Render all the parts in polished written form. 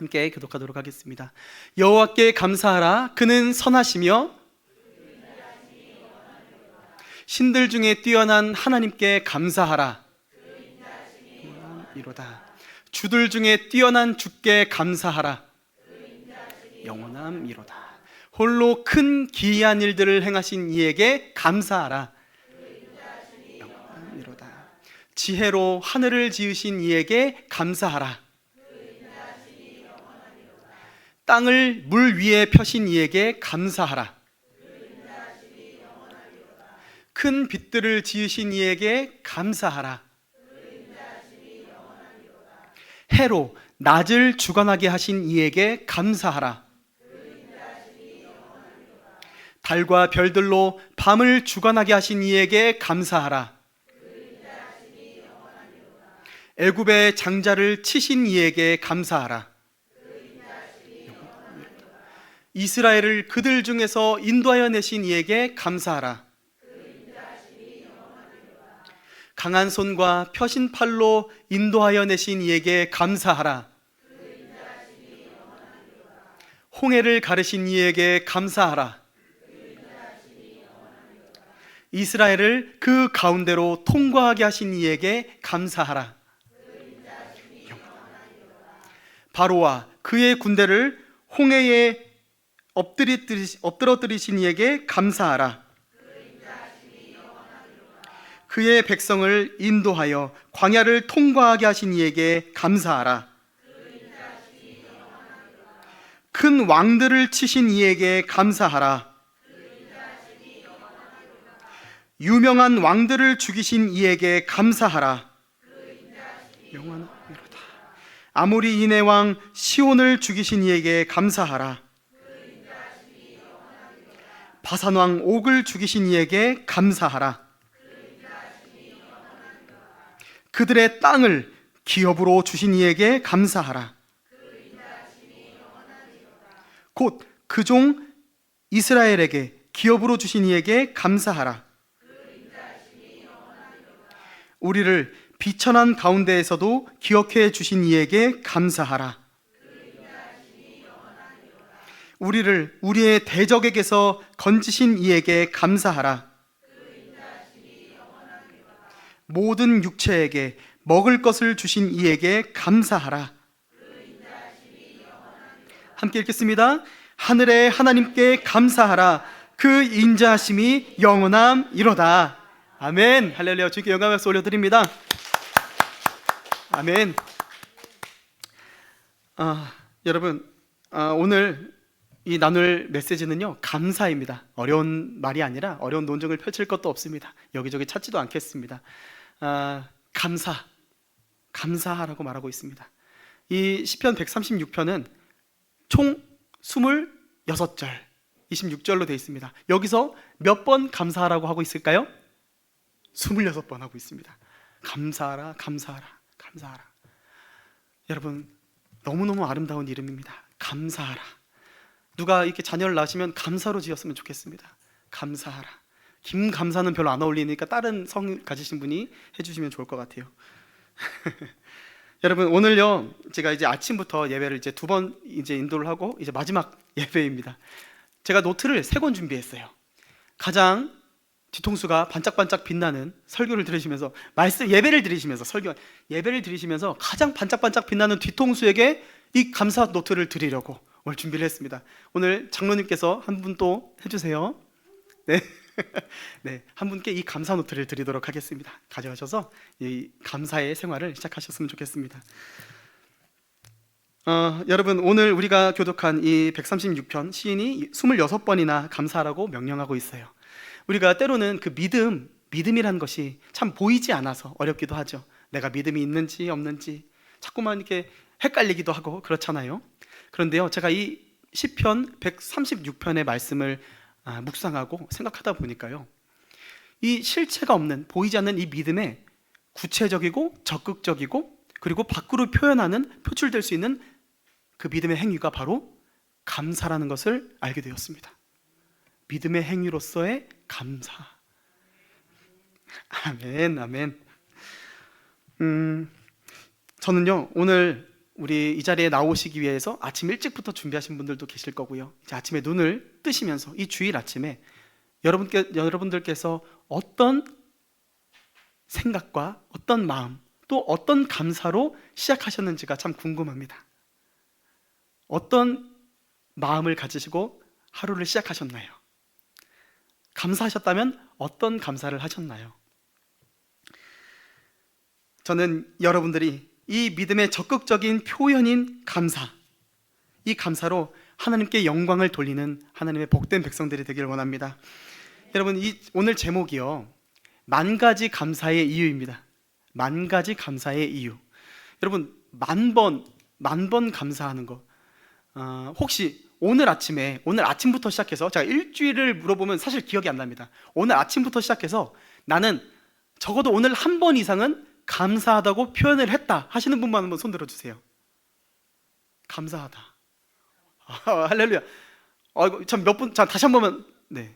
함께 교독하도록 하겠습니다. 여호와께 감사하라. 그는 선하시며 신들 중에 뛰어난 하나님께 감사하라. 이로다. 주들 중에 뛰어난 주께 감사하라. 영원함 이로다. 홀로 큰 기이한 일들을 행하신 이에게 감사하라. 영원함 이로다. 지혜로 하늘을 지으신 이에게 감사하라. 땅을 물 위에 펴신 이에게 감사하라. 큰 빛들을 지으신 이에게 감사하라. 해로 낮을 주관하게 하신 이에게 감사하라. 달과 별들로 밤을 주관하게 하신 이에게 감사하라. 애굽의 장자를 치신 이에게 감사하라. 이스라엘을 그들 중에서 인도하여 내신 이에게 감사하라. 강한 손과 펴신 팔로 인도하여 내신 이에게 감사하라. 홍해를 가르신 이에게 감사하라. 이스라엘을 그 가운데로 통과하게 하신 이에게 감사하라. 바로와 그의 군대를 홍해에 엎드러뜨리신 이에게 감사하라. 그의 백성을 인도하여 광야를 통과하게 하신 이에게 감사하라. 큰 왕들을 치신 이에게 감사하라. 유명한 왕들을 죽이신 이에게 감사하라. 영원하리로다. 아모리 인의 왕 시온을 죽이신 이에게 감사하라. 바산 왕 옥을 죽이신 이에게 감사하라. 그들의 땅을 기업으로 주신 이에게 감사하라. 곧 그 종 이스라엘에게 기업으로 주신 이에게 감사하라. 우리를 비천한 가운데에서도 기억해 주신 이에게 감사하라. 우리를 우리의 대적에게서 건지신 이에게 감사하라. 모든 육체에게 먹을 것을 주신 이에게 감사하라. 함께 읽겠습니다. 하늘의 하나님께 감사하라. 그 인자하심이 영원함이로다. 아멘. 할렐루야. 주님께 영광 박수 올려드립니다. 아멘. 여러분, 오늘 이 나눌 메시지는요, 감사입니다. 어려운 말이 아니라 어려운 논증을 펼칠 것도 없습니다. 여기저기 찾지도 않겠습니다. 감사하라고 말하고 있습니다. 이 시편 136편은 총 26절 26절로 되어 있습니다. 여기서 몇 번 감사하라고 하고 있을까요? 26번 하고 있습니다. 감사하라, 감사하라, 감사하라. 여러분, 너무너무 아름다운 이름입니다. 감사하라. 누가 이렇게 자녀를 낳으시면 감사로 지었으면 좋겠습니다. 감사하라. 김감사는 별로 안 어울리니까 다른 성 가지신 분이 해주시면 좋을 것 같아요. 여러분, 오늘요, 제가 이제 아침부터 예배를 이제 2번 이제 인도를 하고 이제 마지막 예배입니다. 제가 노트를 3권 준비했어요. 가장 뒤통수가 반짝반짝 빛나는 설교를 들으시면서 예배를 들으시면서 가장 반짝반짝 빛나는 뒤통수에게 이 감사 노트를 드리려고 오늘 준비를 했습니다. 오늘 장로님께서 한 분 또 해주세요. 네. 네, 한 분께 이 감사 노트를 드리도록 하겠습니다. 가져가셔서 이 감사의 생활을 시작하셨으면 좋겠습니다. 여러분, 오늘 우리가 교독한 이 136편 시인이 26번이나 감사하라고 명령하고 있어요. 우리가 때로는 그 믿음이란 것이 참 보이지 않아서 어렵기도 하죠. 내가 믿음이 있는지 없는지 자꾸만 이렇게 헷갈리기도 하고 그렇잖아요. 그런데요, 제가 이 시편 136편의 말씀을 묵상하고 생각하다 보니까요, 이 실체가 없는, 보이지 않는 이 믿음에 구체적이고 적극적이고 그리고 밖으로 표출될 수 있는 그 믿음의 행위가 바로 감사라는 것을 알게 되었습니다. 믿음의 행위로서의 감사. 아멘, 아멘. 저는요, 오늘 우리 이 자리에 나오시기 위해서 아침 일찍부터 준비하신 분들도 계실 거고요. 이제 아침에 눈을 뜨시면서 이 주일 아침에 여러분들께서 어떤 생각과 어떤 마음, 또 어떤 감사로 시작하셨는지가 참 궁금합니다. 어떤 마음을 가지시고 하루를 시작하셨나요? 감사하셨다면 어떤 감사를 하셨나요? 저는 여러분들이 이 믿음의 적극적인 표현인 감사, 이 감사로 하나님께 영광을 돌리는 하나님의 복된 백성들이 되기를 원합니다. 여러분, 오늘 제목이요, 만 가지 감사의 이유입니다. 만 가지 감사의 이유. 여러분, 만 번 감사하는 거, 혹시 오늘 아침부터 시작해서 제가 일주일을 물어보면 사실 기억이 안 납니다. 오늘 아침부터 시작해서 나는 적어도 오늘 한 번 이상은 감사하다고 표현을 했다 하시는 분만 한번 손 들어주세요. 감사하다. 할렐루야. 참 몇 분, 자 다시 한 번만. 네.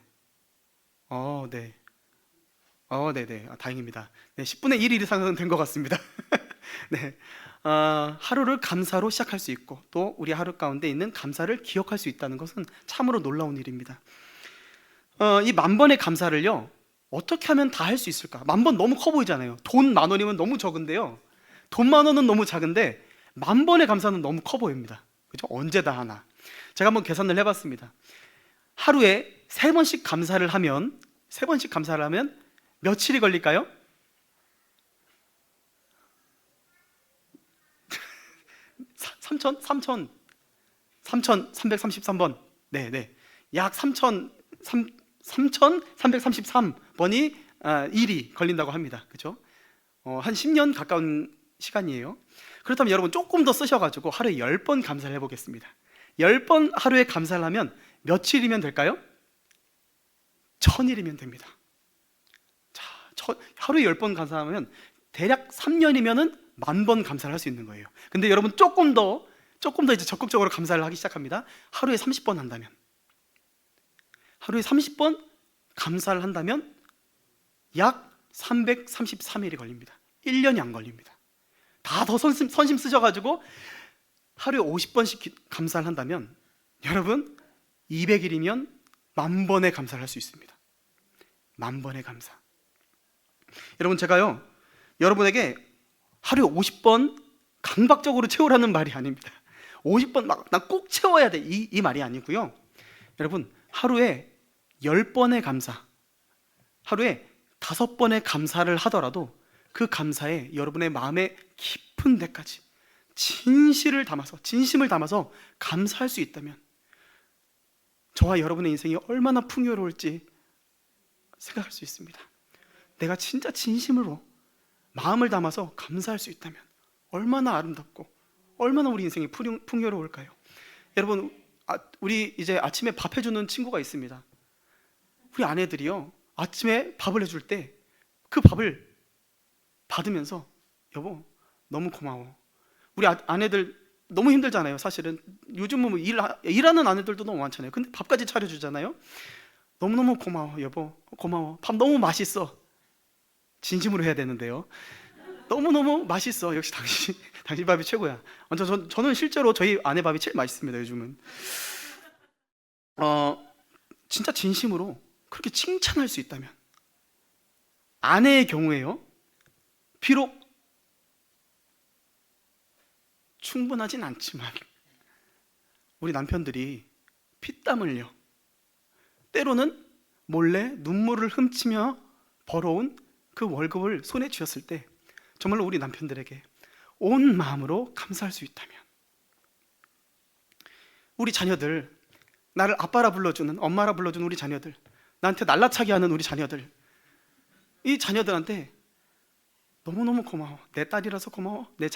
네. 네네. 다행입니다. 네, 10분의 1 이상은 된 것 같습니다. 네. 하루를 감사로 시작할 수 있고 또 우리 하루 가운데 있는 감사를 기억할 수 있다는 것은 참으로 놀라운 일입니다. 이 만 번의 감사를요, 어떻게 하면 다 할 수 있을까? 만 번 너무 커 보이잖아요. 돈 10,000원이면 너무 적은데요, 돈 10,000원은 너무 작은데 만 번의 감사는 너무 커 보입니다. 그죠? 언제 다 하나? 제가 한번 계산을 해봤습니다. 하루에 3번씩 감사를 하면 며칠이 걸릴까요? 3,333번. 네네. 약 3,333번이 일이 걸린다고 합니다. 그죠? 한 10년 가까운 시간이에요. 그렇다면 여러분 조금 더 쓰셔가지고 하루에 10번 감사를 해보겠습니다. 10번 하루에 감사를 하면 며칠이면 될까요? 1000일이면 됩니다. 자, 하루에 10번 감사하면 대략 3년이면은 10,000번 감사를 할 수 있는 거예요. 근데 여러분 조금 더 이제 적극적으로 감사를 하기 시작합니다. 하루에 30번 한다면, 하루에 30번 감사를 한다면 약 333일이 걸립니다. 1년이 안 걸립니다. 다 더 선심 쓰셔가지고 하루에 50번씩 감사를 한다면 여러분 200일이면 10,000번의 감사를 할 수 있습니다. 10,000번의 감사. 여러분, 제가요 여러분에게 하루에 50번 강박적으로 채우라는 말이 아닙니다. 50번 난 꼭 채워야 돼, 이 말이 아니고요. 여러분, 하루에 10번의 감사, 하루에 5번의 감사를 하더라도 그 감사에 여러분의 마음의 깊은 데까지 진심을 담아서 감사할 수 있다면 저와 여러분의 인생이 얼마나 풍요로울지 생각할 수 있습니다. 내가 진짜 진심으로 마음을 담아서 감사할 수 있다면 얼마나 아름답고 얼마나 우리 인생이 풍요로울까요? 여러분, 우리 이제 아침에 밥 해주는 친구가 있습니다. 우리 아내들이요, 아침에 밥을 해줄 때 그 밥을 받으면서 여보 너무 고마워. 우리 아내들 너무 힘들잖아요. 사실은 요즘은 뭐 일하는 아내들도 너무 많잖아요. 근데 밥까지 차려주잖아요. 너무너무 고마워 여보, 고마워. 밥 너무 맛있어. 진심으로 해야 되는데요. 너무너무 맛있어. 역시 당신 밥이 최고야. 저는 실제로 저희 아내 밥이 제일 맛있습니다. 요즘은 진짜 진심으로 그렇게 칭찬할 수 있다면, 아내의 경우에요, 비록 충분하진 않지만 우리 남편들이 피땀 흘려 때로는 몰래 눈물을 훔치며 벌어온 그 월급을 손에 쥐었을 때 정말로 우리 남편들에게 온 마음으로 감사할 수 있다면, 우리 자녀들, 나를 아빠라 불러주는, 엄마라 불러주는 우리 자녀들, 나한테 날라차게 하는 우리 자녀들, 이 자녀들한테 너무너무 고마워, 내 딸이라서 고마워, 내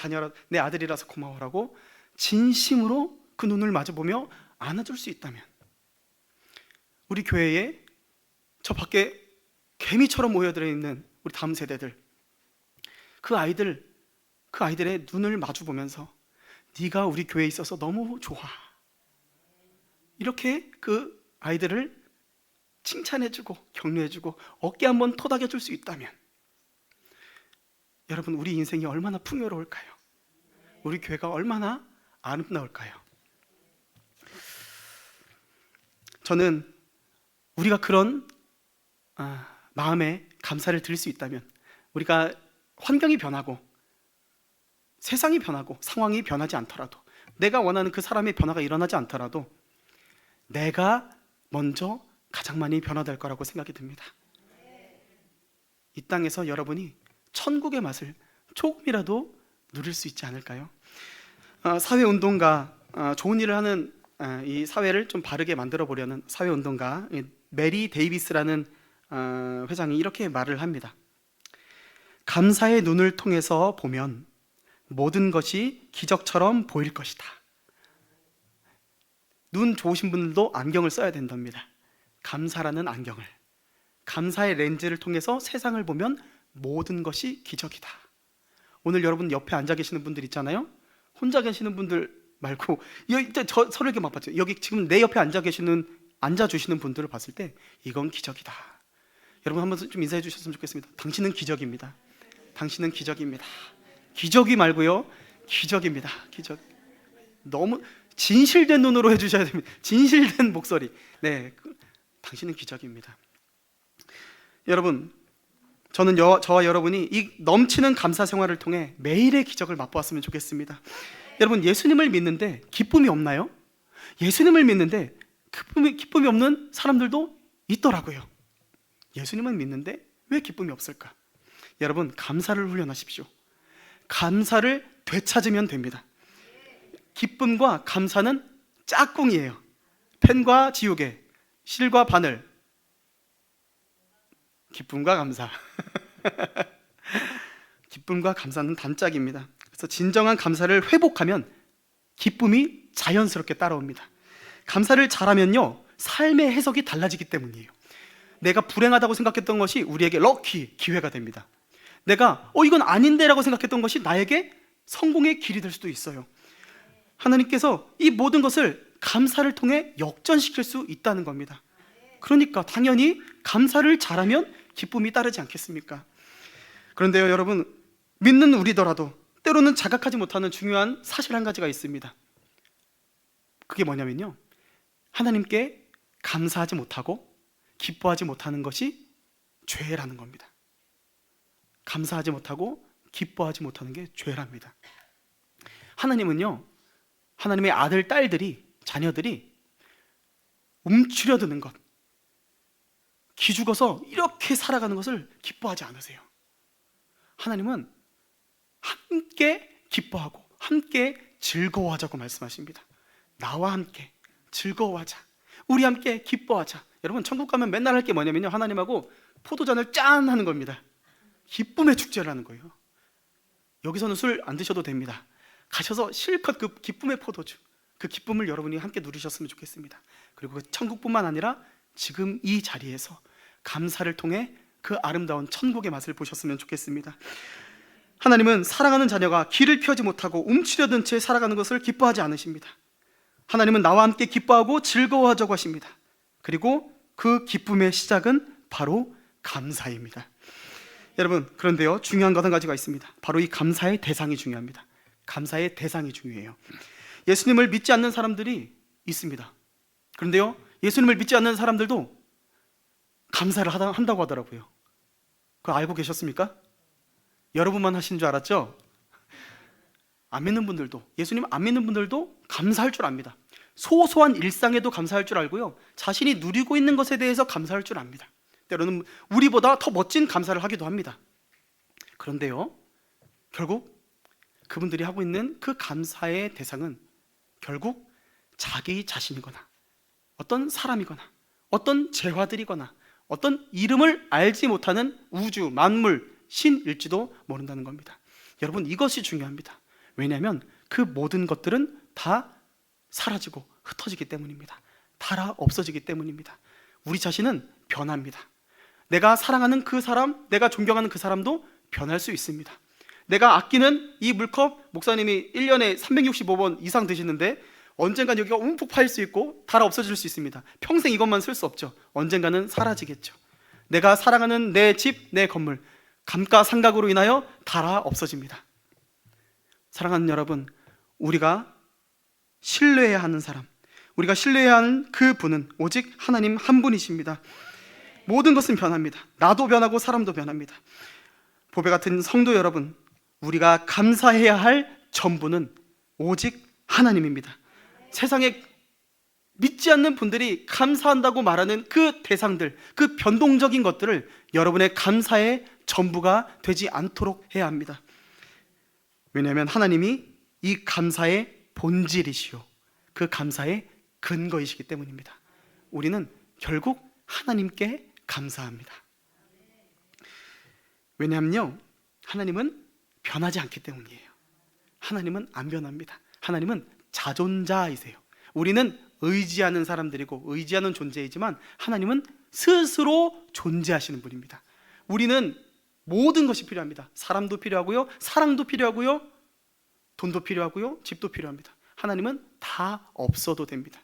아들이라서 고마워라고 진심으로 그 눈을 마주보며 안아줄 수 있다면, 우리 교회에 저 밖에 개미처럼 모여들어 있는 우리 다음 세대들, 그 아이들의 눈을 마주보면서 네가 우리 교회에 있어서 너무 좋아, 이렇게 그 아이들을 칭찬해주고 격려해주고 어깨 한번 토닥여줄 수 있다면 여러분, 우리 인생이 얼마나 풍요로울까요? 우리 교회가 얼마나 아름다울까요? 저는 우리가 그런 마음에 감사를 드릴 수 있다면, 우리가 환경이 변하고 세상이 변하고 상황이 변하지 않더라도, 내가 원하는 그 사람의 변화가 일어나지 않더라도 내가 먼저 가장 많이 변화될 거라고 생각이 듭니다. 이 땅에서 여러분이 천국의 맛을 조금이라도 누릴 수 있지 않을까요? 사회운동가, 좋은 일을 하는 이 사회를 좀 바르게 만들어 보려는 사회운동가 메리 데이비스라는 회장이 이렇게 말을 합니다. 감사의 눈을 통해서 보면 모든 것이 기적처럼 보일 것이다. 눈 좋으신 분들도 안경을 써야 된답니다. 감사라는 안경을, 감사의 렌즈를 통해서 세상을 보면 모든 것이 기적이다. 오늘 여러분 옆에 앉아 계시는 분들 있잖아요. 혼자 계시는 분들 말고 서로 이렇게 막 봤죠. 여기 지금 내 옆에 앉아주시는 분들을 봤을 때 이건 기적이다. 여러분 한번 좀 인사해 주셨으면 좋겠습니다. 당신은 기적입니다. 당신은 기적입니다. 기적이 말고요, 기적입니다. 기적. 너무 진실된 눈으로 해주셔야 됩니다. 진실된 목소리. 네, 당신은 기적입니다. 여러분, 저는 저와 여러분이 이 넘치는 감사 생활을 통해 매일의 기적을 맛보았으면 좋겠습니다. 여러분, 예수님을 믿는데 기쁨이 없나요? 예수님을 믿는데 기쁨이 없는 사람들도 있더라고요. 예수님을 믿는데 왜 기쁨이 없을까? 여러분, 감사를 훈련하십시오. 감사를 되찾으면 됩니다. 기쁨과 감사는 짝꿍이에요. 펜과 지우개, 실과 바늘, 기쁨과 감사. 기쁨과 감사는 단짝입니다. 그래서 진정한 감사를 회복하면 기쁨이 자연스럽게 따라옵니다. 감사를 잘하면요, 삶의 해석이 달라지기 때문이에요. 내가 불행하다고 생각했던 것이 우리에게 럭키, 기회가 됩니다. 내가 이건 아닌데 라고 생각했던 것이 나에게 성공의 길이 될 수도 있어요. 하나님께서 이 모든 것을 감사를 통해 역전시킬 수 있다는 겁니다. 그러니까 당연히 감사를 잘하면 기쁨이 따르지 않겠습니까? 그런데요, 여러분, 믿는 우리더라도 때로는 자각하지 못하는 중요한 사실 한 가지가 있습니다. 그게 뭐냐면요, 하나님께 감사하지 못하고 기뻐하지 못하는 것이 죄라는 겁니다. 감사하지 못하고 기뻐하지 못하는 게 죄랍니다. 하나님은요, 하나님의 아들, 딸들이, 자녀들이 움츠려드는 것, 기죽어서 이렇게 살아가는 것을 기뻐하지 않으세요. 하나님은 함께 기뻐하고 함께 즐거워하자고 말씀하십니다. 나와 함께 즐거워하자, 우리 함께 기뻐하자. 여러분, 천국 가면 맨날 할 게 뭐냐면요, 하나님하고 포도잔을 짠 하는 겁니다. 기쁨의 축제를 하는 거예요. 여기서는 술 안 드셔도 됩니다. 가셔서 실컷 그 기쁨의 포도주, 그 기쁨을 여러분이 함께 누리셨으면 좋겠습니다. 그리고 천국뿐만 아니라 지금 이 자리에서 감사를 통해 그 아름다운 천국의 맛을 보셨으면 좋겠습니다. 하나님은 사랑하는 자녀가 길을 피하지 못하고 움츠려든 채 살아가는 것을 기뻐하지 않으십니다. 하나님은 나와 함께 기뻐하고 즐거워하자고 하십니다. 그리고 그 기쁨의 시작은 바로 감사입니다. 여러분, 그런데요, 중요한 것 한 가지가 있습니다. 바로 이 감사의 대상이 중요합니다. 감사의 대상이 중요해요. 예수님을 믿지 않는 사람들이 있습니다. 그런데요, 예수님을 믿지 않는 사람들도 감사를 한다고 하더라고요. 그거 알고 계셨습니까? 여러분만 하시는 줄 알았죠? 안 믿는 분들도, 예수님 안 믿는 분들도 감사할 줄 압니다. 소소한 일상에도 감사할 줄 알고요, 자신이 누리고 있는 것에 대해서 감사할 줄 압니다. 때로는 우리보다 더 멋진 감사를 하기도 합니다. 그런데요, 결국 그분들이 하고 있는 그 감사의 대상은 결국 자기 자신이거나 어떤 사람이거나 어떤 재화들이거나 어떤 이름을 알지 못하는 우주, 만물, 신일지도 모른다는 겁니다. 여러분, 이것이 중요합니다. 왜냐하면 그 모든 것들은 다 사라지고 흩어지기 때문입니다. 다 없어지기 때문입니다. 우리 자신은 변합니다. 내가 사랑하는 그 사람, 내가 존경하는 그 사람도 변할 수 있습니다. 내가 아끼는 이 물컵, 목사님이 1년에 365번 이상 드시는데 언젠간 여기가 움푹 파일 수 있고 다 없어질 수 있습니다. 평생 이것만 쓸 수 없죠. 언젠가는 사라지겠죠. 내가 사랑하는 내 집, 내 건물, 감가상각으로 인하여 다 없어집니다. 사랑하는 여러분, 우리가 신뢰해야 하는 사람, 우리가 신뢰해야 하는 그 분은 오직 하나님 한 분이십니다. 모든 것은 변합니다. 나도 변하고 사람도 변합니다. 보배 같은 성도 여러분, 우리가 감사해야 할 전부는 오직 하나님입니다. 세상에 믿지 않는 분들이 감사한다고 말하는 그 대상들, 그 변동적인 것들을 여러분의 감사의 전부가 되지 않도록 해야 합니다. 왜냐하면 하나님이 이 감사의 본질이시오, 그 감사의 근거이시기 때문입니다. 우리는 결국 하나님께 감사합니다. 왜냐하면요, 하나님은 변하지 않기 때문이에요. 하나님은 안 변합니다. 하나님은 자존자이세요. 우리는 의지하는 사람들이고 의지하는 존재이지만 하나님은 스스로 존재하시는 분입니다. 우리는 모든 것이 필요합니다. 사람도 필요하고요, 사랑도 필요하고요, 돈도 필요하고요, 집도 필요합니다. 하나님은 다 없어도 됩니다.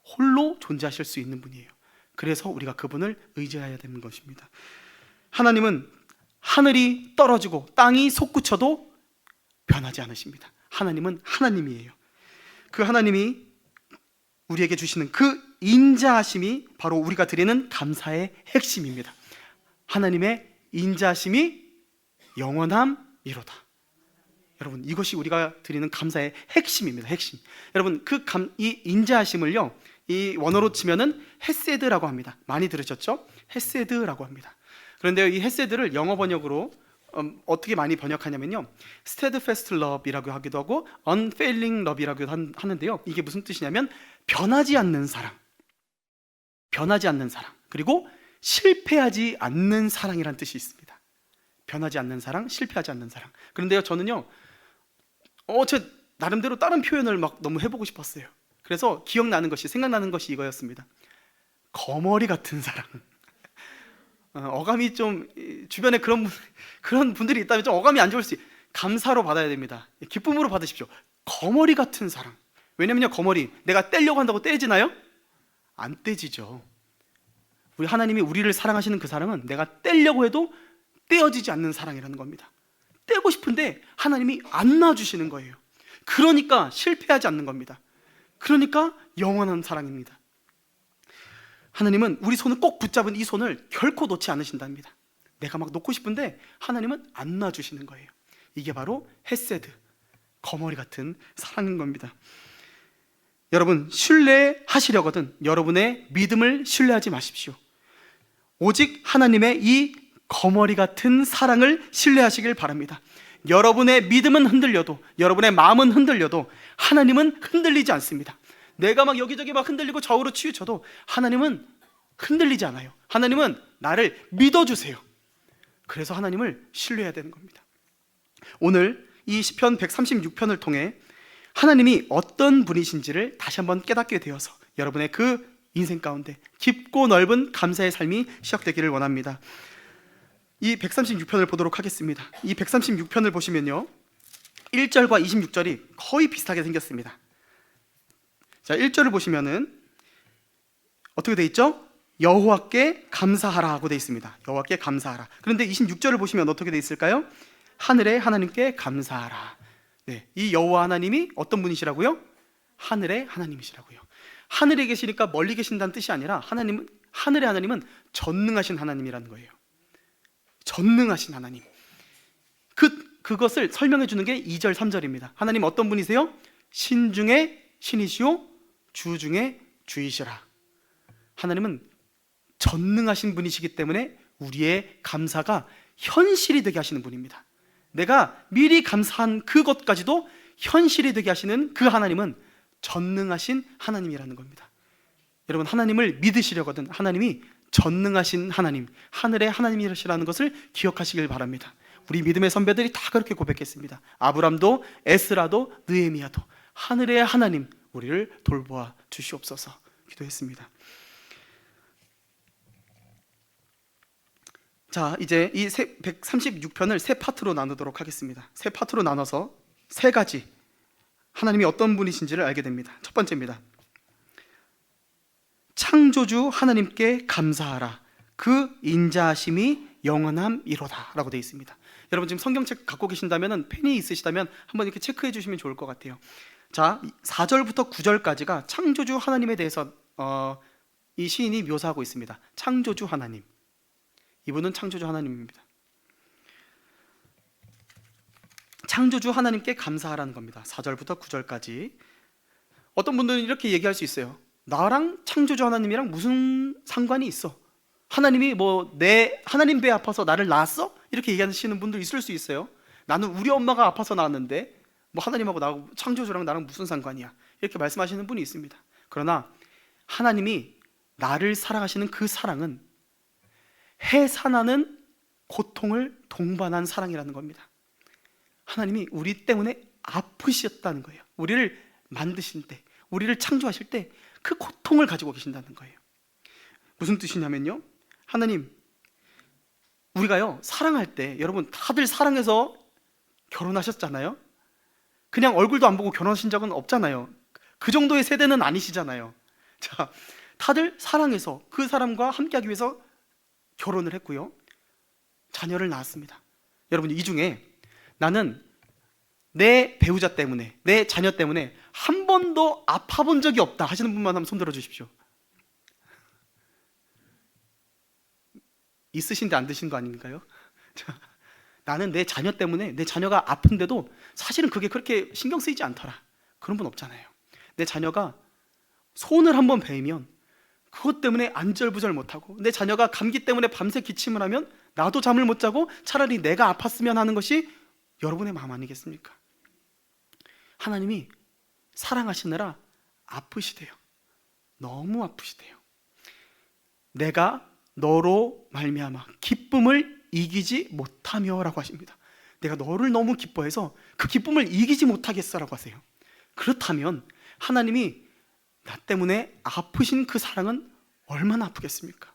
홀로 존재하실 수 있는 분이에요. 그래서 우리가 그분을 의지해야 되는 것입니다. 하나님은 하늘이 떨어지고 땅이 솟구쳐도 변하지 않으십니다. 하나님은 하나님이에요. 그 하나님이 우리에게 주시는 그 인자하심이 바로 우리가 드리는 감사의 핵심입니다. 하나님의 인자하심이 영원함이로다. 여러분, 이것이 우리가 드리는 감사의 핵심입니다. 핵심. 여러분, 이 인자하심을요, 이 원어로 치면은 헤세드라고 합니다. 많이 들으셨죠? 헤세드라고 합니다. 그런데 이 헤세드를 영어 번역으로 어떻게 많이 번역하냐면요, steadfast love이라고 하기도 하고 unfailing love이라고 하는데요, 이게 무슨 뜻이냐면 변하지 않는 사랑, 변하지 않는 사랑, 그리고 실패하지 않는 사랑이라는 뜻이 있습니다. 변하지 않는 사랑, 실패하지 않는 사랑. 그런데요, 저는요, 제 나름대로 다른 표현을 막 너무 해보고 싶었어요. 그래서 생각나는 것이 이거였습니다. 거머리 같은 사랑. 어감이 좀, 주변에 그런 분들이 있다면 좀 어감이 안 좋을 수 있어요. 감사로 받아야 됩니다. 기쁨으로 받으십시오. 거머리 같은 사랑. 왜냐면요, 거머리, 내가 떼려고 한다고 떼지나요? 안 떼지죠. 우리 하나님이 우리를 사랑하시는 그 사랑은 내가 떼려고 해도 떼어지지 않는 사랑이라는 겁니다. 떼고 싶은데 하나님이 안 놔주시는 거예요. 그러니까 실패하지 않는 겁니다. 그러니까 영원한 사랑입니다. 하나님은 우리 손을 꼭 붙잡은 이 손을 결코 놓지 않으신답니다. 내가 막 놓고 싶은데 하나님은 안 놔주시는 거예요. 이게 바로 헤세드, 거머리 같은 사랑인 겁니다. 여러분, 신뢰하시려거든 여러분의 믿음을 신뢰하지 마십시오. 오직 하나님의 이 거머리 같은 사랑을 신뢰하시길 바랍니다. 여러분의 믿음은 흔들려도, 여러분의 마음은 흔들려도 하나님은 흔들리지 않습니다. 내가 막 여기저기 막 흔들리고 좌우로 치우쳐도 하나님은 흔들리지 않아요. 하나님은 나를 믿어주세요. 그래서 하나님을 신뢰해야 되는 겁니다. 오늘 이 시편 136편을 통해 하나님이 어떤 분이신지를 다시 한번 깨닫게 되어서 여러분의 그 인생 가운데 깊고 넓은 감사의 삶이 시작되기를 원합니다. 이 136편을 보도록 하겠습니다. 이 136편을 보시면요, 1절과 26절이 거의 비슷하게 생겼습니다. 자, 1절을 보시면은 어떻게 돼 있죠? 여호와께 감사하라 하고 돼 있습니다. 여호와께 감사하라. 그런데 26절을 보시면 어떻게 돼 있을까요? 하늘의 하나님께 감사하라. 네, 이 여호와 하나님이 어떤 분이시라고요? 하늘의 하나님이시라고요. 하늘에 계시니까 멀리 계신다는 뜻이 아니라 하늘의 하나님은 전능하신 하나님이라는 거예요. 전능하신 하나님. 그것을 설명해 주는 게 2절, 3절입니다. 하나님 어떤 분이세요? 신 중에 신이시오, 주 중에 주이시라. 하나님은 전능하신 분이시기 때문에 우리의 감사가 현실이 되게 하시는 분입니다. 내가 미리 감사한 그것까지도 현실이 되게 하시는 그 하나님은 전능하신 하나님이라는 겁니다. 여러분, 하나님을 믿으시려거든 하나님이 전능하신 하나님, 하늘의 하나님이시라는 것을 기억하시길 바랍니다. 우리 믿음의 선배들이 다 그렇게 고백했습니다. 아브람도, 에스라도, 느헤미야도 하늘의 하나님, 우리를 돌보아 주시옵소서 기도했습니다. 자, 이제 이 136편을 세 파트로 나누도록 하겠습니다. 세 파트로 나눠서 세 가지 하나님이 어떤 분이신지를 알게 됩니다. 첫 번째입니다. 창조주 하나님께 감사하라. 그 인자하심이 영원함이로다 라고 되어 있습니다. 여러분 지금 성경책 갖고 계신다면 펜이 있으시다면 한번 이렇게 체크해 주시면 좋을 것 같아요. 자, 4절부터 9절까지가 창조주 하나님에 대해서 이 시인이 묘사하고 있습니다. 창조주 하나님, 이분은 창조주 하나님입니다. 창조주 하나님께 감사하라는 겁니다. 4절부터 9절까지. 어떤 분들은 이렇게 얘기할 수 있어요. 나랑 창조주 하나님이랑 무슨 상관이 있어? 하나님이 내 하나님 배 아파서 나를 낳았어? 이렇게 얘기하시는 분들 있을 수 있어요. 나는 우리 엄마가 아파서 낳았는데 하나님하고 창조주랑 나랑 무슨 상관이야? 이렇게 말씀하시는 분이 있습니다. 그러나 하나님이 나를 사랑하시는 그 사랑은 해산하는 고통을 동반한 사랑이라는 겁니다. 하나님이 우리 때문에 아프셨다는 거예요. 우리를 만드실 때, 우리를 창조하실 때 그 고통을 가지고 계신다는 거예요. 무슨 뜻이냐면요, 하나님, 우리가요 사랑할 때, 여러분 다들 사랑해서 결혼하셨잖아요. 그냥 얼굴도 안 보고 결혼하신 적은 없잖아요. 그 정도의 세대는 아니시잖아요. 자, 다들 사랑해서 그 사람과 함께하기 위해서 결혼을 했고요, 자녀를 낳았습니다. 여러분, 이 중에 나는 내 배우자 때문에, 내 자녀 때문에 한 번도 아파본 적이 없다 하시는 분만 한번 손 들어주십시오. 있으신데 안 드신 거 아닌가요? 자, 나는 내 자녀 때문에, 내 자녀가 아픈데도 사실은 그게 그렇게 신경 쓰이지 않더라, 그런 분 없잖아요. 내 자녀가 손을 한번 베이면 그것 때문에 안절부절 못하고, 내 자녀가 감기 때문에 밤새 기침을 하면 나도 잠을 못 자고 차라리 내가 아팠으면 하는 것이 여러분의 마음 아니겠습니까? 하나님이 사랑하시느라 아프시대요. 너무 아프시대요. 내가 너로 말미암아 기쁨을 이기지 못하며 라고 하십니다. 내가 너를 너무 기뻐해서 그 기쁨을 이기지 못하겠어 라고 하세요. 그렇다면 하나님이 나 때문에 아프신 그 사랑은 얼마나 아프겠습니까?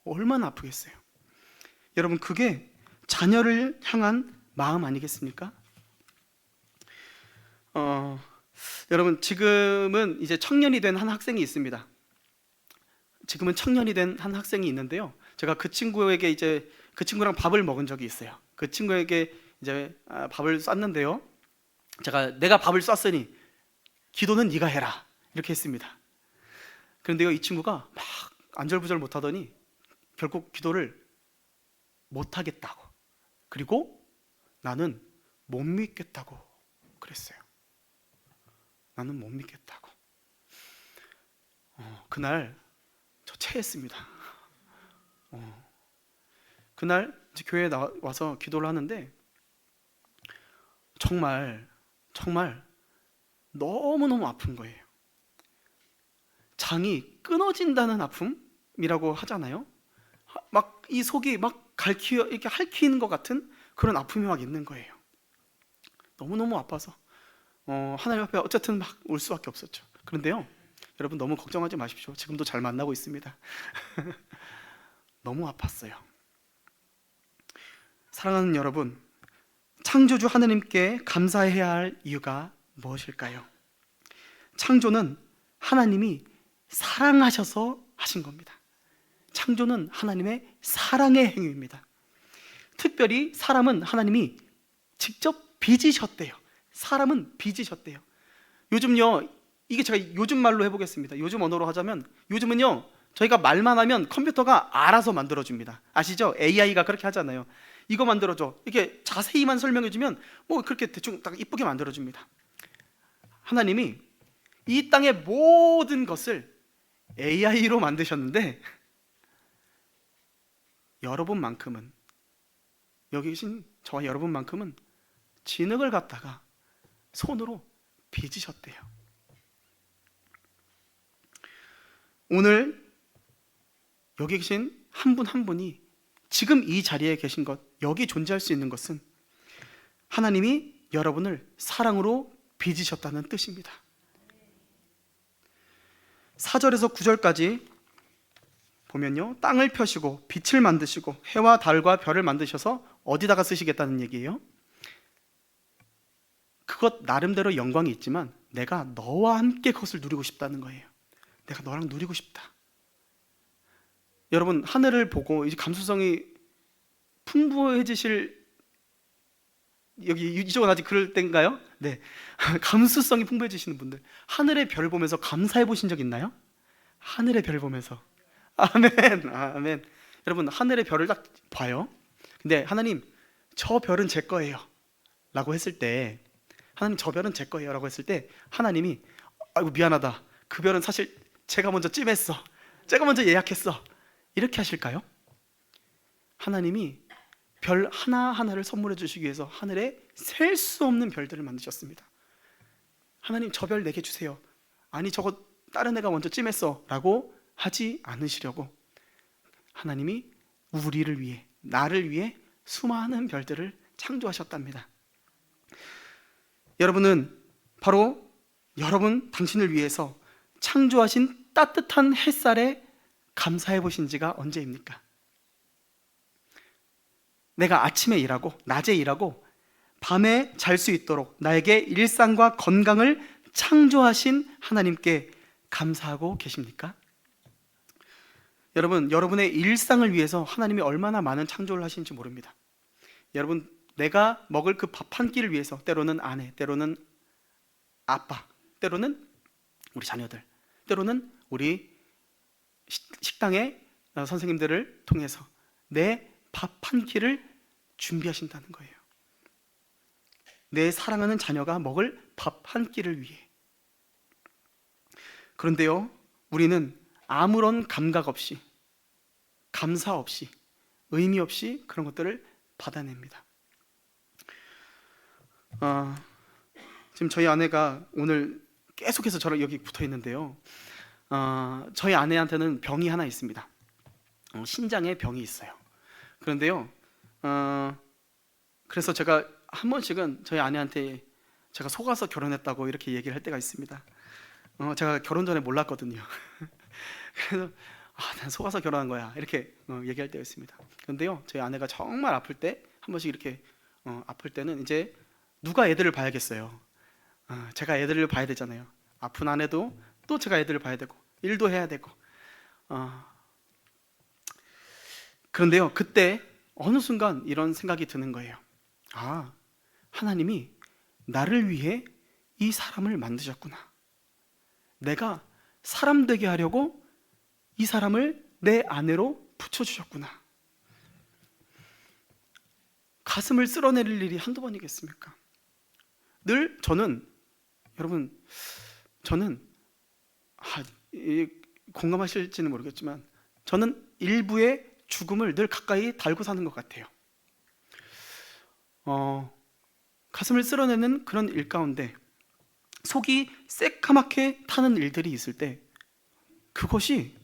얼마나 아프겠어요. 여러분, 그게 자녀를 향한 마음 아니겠습니까? 여러분, 지금은 이제 청년이 된 한 학생이 있습니다. 지금은 청년이 된 한 학생이 있는데요, 제가 그 친구에게 이제 그 친구랑 밥을 먹은 적이 있어요. 그 친구에게 이제 밥을 쐈는데요, 내가 밥을 쐈으니 기도는 네가 해라 이렇게 했습니다. 그런데요, 이 친구가 막 안절부절 못하더니 결국 기도를 못하겠다고, 그리고 나는 못 믿겠다고 그랬어요. 나는 못 믿겠다고. 그날 저 체했습니다. 그날 이제 교회에 와서 기도를 하는데 정말 너무너무 아픈 거예요. 장이 끊어진다는 아픔이라고 하잖아요. 막 이 속이 막 이렇게 핥히는 것 같은 그런 아픔이 막 있는 거예요. 너무너무 아파서 하나님 앞에 어쨌든 막 울 수밖에 없었죠. 그런데요, 여러분 너무 걱정하지 마십시오. 지금도 잘 만나고 있습니다. 너무 아팠어요. 사랑하는 여러분, 창조주 하나님께 감사해야 할 이유가 무엇일까요? 창조는 하나님이 사랑하셔서 하신 겁니다. 창조는 하나님의 사랑의 행위입니다. 특별히 사람은 하나님이 직접 빚으셨대요. 사람은 빚으셨대요. 요즘요, 이게 제가 요즘 말로 해보겠습니다. 요즘 언어로 하자면, 요즘은요 저희가 말만 하면 컴퓨터가 알아서 만들어줍니다. 아시죠? AI가 그렇게 하잖아요. 이거 만들어줘, 이렇게 자세히만 설명해주면 그렇게 대충 딱 이쁘게 만들어줍니다. 하나님이 이 땅의 모든 것을 AI로 만드셨는데, 여러분만큼은, 여기 계신 저와 여러분만큼은 진흙을 갖다가 손으로 빚으셨대요. 오늘 여기 계신 한 분 한 분이 지금 이 자리에 계신 것, 여기 존재할 수 있는 것은 하나님이 여러분을 사랑으로 빚으셨다는 뜻입니다. 4절에서 9절까지 보면요, 땅을 펴시고 빛을 만드시고 해와 달과 별을 만드셔서 어디다가 쓰시겠다는 얘기예요? 그것 나름대로 영광이 있지만 내가 너와 함께 그것을 누리고 싶다는 거예요. 내가 너랑 누리고 싶다. 여러분, 하늘을 보고 이제 감수성이 풍부해지실 여기 이쪽은 아직 그럴 때인가요? 네. 감수성이 풍부해지시는 분들, 하늘의 별 보면서 감사해 보신 적 있나요? 하늘의 별 보면서 아멘, 아멘. 여러분, 하늘의 별을 딱 봐요. 근데 하나님, 저 별은 제 거예요 라고 했을 때, 하나님 저 별은 제 거예요 라고 했을 때 하나님이 아이고 미안하다, 그 별은 사실 제가 먼저 찜했어, 제가 먼저 예약했어, 이렇게 하실까요? 하나님이 별 하나하나를 선물해 주시기 위해서 하늘에 셀 수 없는 별들을 만드셨습니다. 하나님 저 별 내게 주세요, 아니 저거 다른 애가 먼저 찜했어 라고 하지 않으시려고 하나님이 우리를 위해, 나를 위해 수많은 별들을 창조하셨답니다. 여러분은 바로 여러분 당신을 위해서 창조하신 따뜻한 햇살에 감사해 보신 지가 언제입니까? 내가 아침에 일하고 낮에 일하고 밤에 잘 수 있도록 나에게 일상과 건강을 창조하신 하나님께 감사하고 계십니까? 여러분, 여러분의 일상을 위해서 하나님이 얼마나 많은 창조를 하시는지 모릅니다. 여러분, 내가 먹을 그 밥 한 끼를 위해서 때로는 아내, 때로는 아빠, 때로는 우리 자녀들, 때로는 우리 식당의 선생님들을 통해서 내 밥 한 끼를 준비하신다는 거예요. 내 사랑하는 자녀가 먹을 밥 한 끼를 위해. 그런데요, 우리는 아무런 감각 없이, 감사 없이, 의미 없이 그런 것들을 받아냅니다. 지금 저희 아내가 오늘 계속해서 저랑 여기 붙어 있는데요, 저희 아내한테는 병이 하나 있습니다. 신장에 병이 있어요. 그런데요, 그래서 제가 한 번씩은 저희 아내한테 제가 속아서 결혼했다고 이렇게 얘기를 할 때가 있습니다. 제가 결혼 전에 몰랐거든요. 그래서 난 속아서 결혼한 거야 이렇게 얘기할 때가 있습니다. 그런데요, 저희 아내가 정말 아플 때, 한 번씩 이렇게 아플 때는 이제 누가 애들을 봐야겠어요. 제가 애들을 봐야 되잖아요. 아픈 아내도 또 제가 애들을 봐야 되고 일도 해야 되고. 그런데요, 그때 어느 순간 이런 생각이 드는 거예요. 하나님이 나를 위해 이 사람을 만드셨구나. 내가 사람 되게 하려고 이 사람을 내 아내로 붙여주셨구나. 가슴을 쓸어내릴 일이 한두 번이겠습니까? 늘 저는, 여러분, 저는 공감하실지는 모르겠지만 저는 일부의 죽음을 늘 가까이 달고 사는 것 같아요. 가슴을 쓸어내는 그런 일 가운데 속이 새까맣게 타는 일들이 있을 때 그것이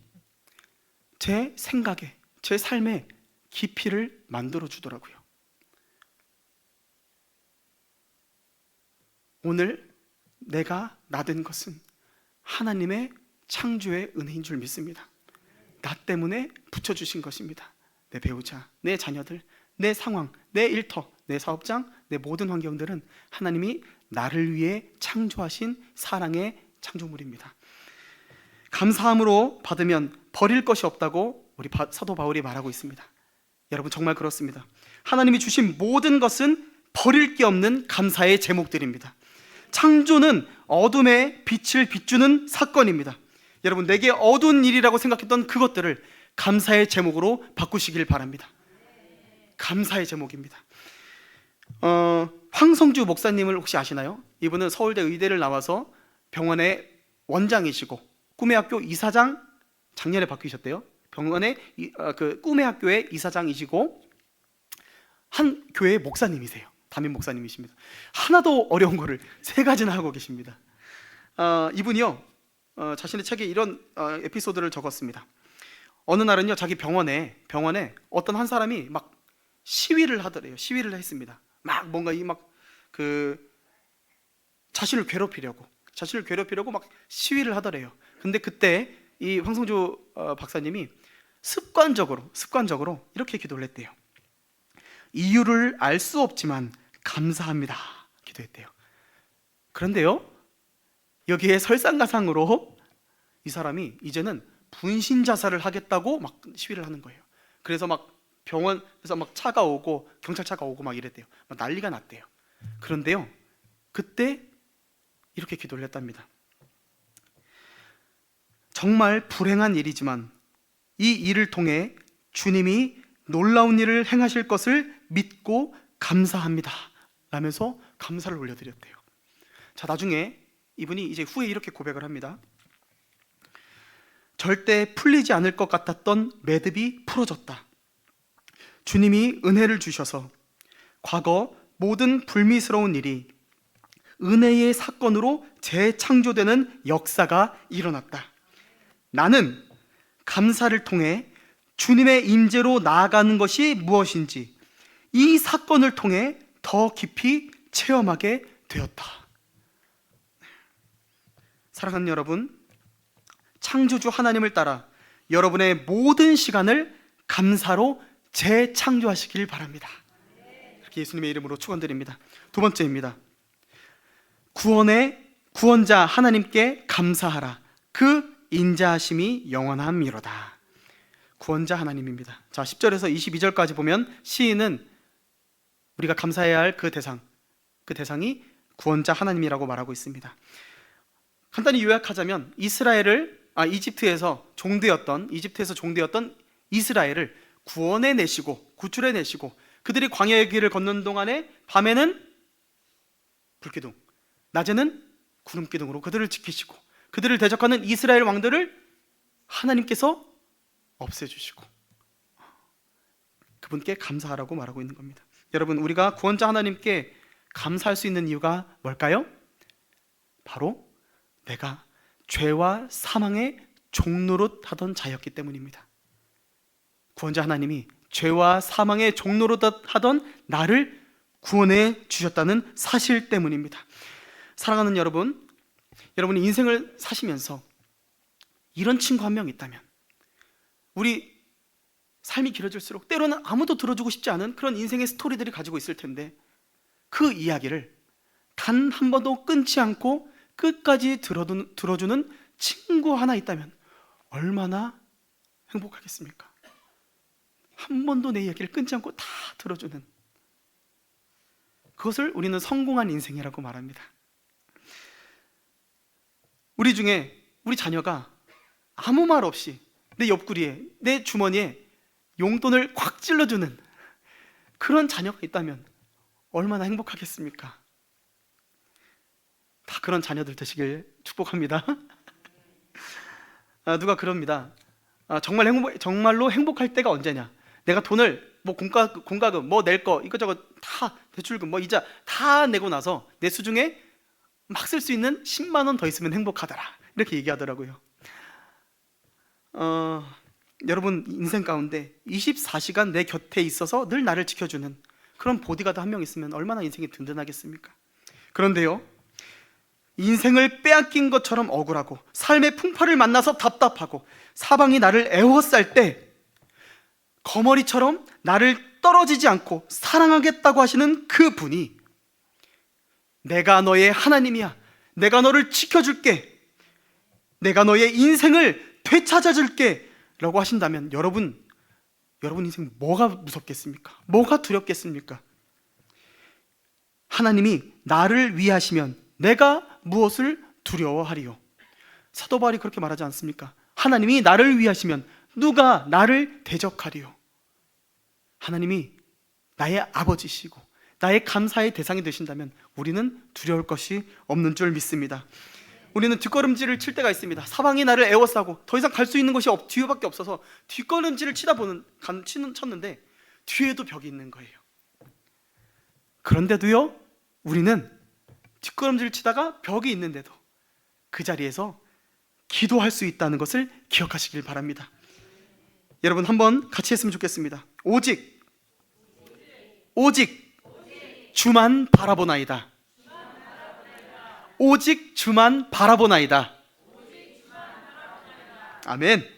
제 생각에, 제 삶에 깊이를 만들어 주더라고요. 오늘 내가 나 된 것은 하나님의 창조의 은혜인 줄 믿습니다. 나 때문에 붙여주신 것입니다. 내 배우자, 내 자녀들, 내 상황, 내 일터, 내 사업장, 내 모든 환경들은 하나님이 나를 위해 창조하신 사랑의 창조물입니다. 감사함으로 받으면 버릴 것이 없다고 우리 사도 바울이 말하고 있습니다. 여러분, 정말 그렇습니다. 하나님이 주신 모든 것은 버릴 게 없는 감사의 제목들입니다. 창조는 어둠에 빛을 비추는 사건입니다. 여러분, 내게 어두운 일이라고 생각했던 그것들을 감사의 제목으로 바꾸시길 바랍니다. 감사의 제목입니다. 황성주 목사님을 혹시 아시나요? 이분은 서울대 의대를 나와서 병원의 원장이시고 꿈의 학교 이사장, 작년에 바뀌셨대요. 병원의 그 꿈의 학교의 이사장이시고 한 교회의 목사님이세요. 담임 목사님이십니다. 하나도 어려운 거를 3가지나 하고 계십니다. 이분이요, 자신의 책에 이런 에피소드를 적었습니다. 어느 날은요, 자기 병원에 어떤 한 사람이 막 시위를 하더래요. 시위를 했습니다. 막 뭔가 자신을 괴롭히려고 막 시위를 하더래요. 근데 그때 이 황성주 박사님이 습관적으로 이렇게 기도를 했대요. 이유를 알 수 없지만 감사합니다 기도했대요. 그런데요, 여기에 설상가상으로 이 사람이 이제는 분신 자살을 하겠다고 막 시위를 하는 거예요. 그래서 막 병원에서 막 차가 오고 경찰차가 오고 막 이랬대요. 막 난리가 났대요. 그런데요, 그때 이렇게 기도를 했답니다. 정말 불행한 일이지만 이 일을 통해 주님이 놀라운 일을 행하실 것을 믿고 감사합니다 라면서 감사를 올려드렸대요. 자, 나중에 이분이 이제 후에 이렇게 고백을 합니다. 절대 풀리지 않을 것 같았던 매듭이 풀어졌다. 주님이 은혜를 주셔서 과거 모든 불미스러운 일이 은혜의 사건으로 재창조되는 역사가 일어났다. 나는 감사를 통해 주님의 임재로 나아가는 것이 무엇인지 이 사건을 통해 더 깊이 체험하게 되었다. 사랑하는 여러분, 창조주 하나님을 따라 여러분의 모든 시간을 감사로 재창조하시길 바랍니다. 이렇게 예수님의 이름으로 축원드립니다. 두 번째입니다. 구원자 하나님께 감사하라. 그 인자하심이 영원함이로다. 구원자 하나님입니다. 자, 10절에서 22절까지 보면 시인은 우리가 감사해야 할 그 대상이 구원자 하나님이라고 말하고 있습니다. 간단히 요약하자면 이집트에서 종되었던 이스라엘을 구원해 내시고 구출해 내시고 그들이 광야의 길을 걷는 동안에 밤에는 불기둥, 낮에는 구름기둥으로 그들을 지키시고 그들을 대적하는 이스라엘 왕들을 하나님께서 없애주시고 그분께 감사하라고 말하고 있는 겁니다. 여러분, 우리가 구원자 하나님께 감사할 수 있는 이유가 뭘까요? 바로 내가 죄와 사망의 종노릇하던 자였기 때문입니다. 구원자 하나님이 죄와 사망의 종노릇하던 나를 구원해 주셨다는 사실 때문입니다. 사랑하는 여러분, 여러분이 인생을 사시면서 이런 친구 한 명 있다면, 우리 삶이 길어질수록 때로는 아무도 들어주고 싶지 않은 그런 인생의 스토리들이 가지고 있을 텐데 그 이야기를 단 한 번도 끊지 않고 끝까지 들어주는 친구 하나 있다면 얼마나 행복하겠습니까? 한 번도 내 이야기를 끊지 않고 다 들어주는, 그것을 우리는 성공한 인생이라고 말합니다. 우리 중에 우리 자녀가 아무 말 없이 내 옆구리에, 내 주머니에 용돈을 콱 찔러주는 그런 자녀가 있다면 얼마나 행복하겠습니까? 다 그런 자녀들 되시길 축복합니다. 누가 그럽니다. 정말로 행복할 때가 언제냐? 내가 돈을 공과금 낼 거 이것저것 다 대출금 이자 다 내고 나서 내 수중에 막 쓸 수 있는 10만 원 더 있으면 행복하더라, 이렇게 얘기하더라고요. 여러분 인생 가운데 24시간 내 곁에 있어서 늘 나를 지켜주는 그런 보디가드 한 명 있으면 얼마나 인생이 든든하겠습니까? 그런데요, 인생을 빼앗긴 것처럼 억울하고 삶의 풍파를 만나서 답답하고 사방이 나를 애워쌀 때 거머리처럼 나를 떨어지지 않고 사랑하겠다고 하시는 그 분이 내가 너의 하나님이야, 내가 너를 지켜줄게, 내가 너의 인생을 되찾아줄게 라고 하신다면 여러분 인생 뭐가 무섭겠습니까? 뭐가 두렵겠습니까? 하나님이 나를 위하시면 내가 무엇을 두려워하리요? 사도 바울이 그렇게 말하지 않습니까? 하나님이 나를 위하시면 누가 나를 대적하리요? 하나님이 나의 아버지시고 나의 감사의 대상이 되신다면 우리는 두려울 것이 없는 줄 믿습니다. 우리는 뒷걸음질을 칠 때가 있습니다. 사방이 나를 에워싸고 더 이상 갈 수 있는 곳이 뒤에밖에 없어서 뒷걸음질을 쳤는데 뒤에도 벽이 있는 거예요. 그런데도요, 우리는 뒷걸음질 치다가 벽이 있는데도 그 자리에서 기도할 수 있다는 것을 기억하시길 바랍니다. 여러분 한번 같이 했으면 좋겠습니다. 오직 주만 바라보나이다. 오직 주만 바라보나이다. 아멘.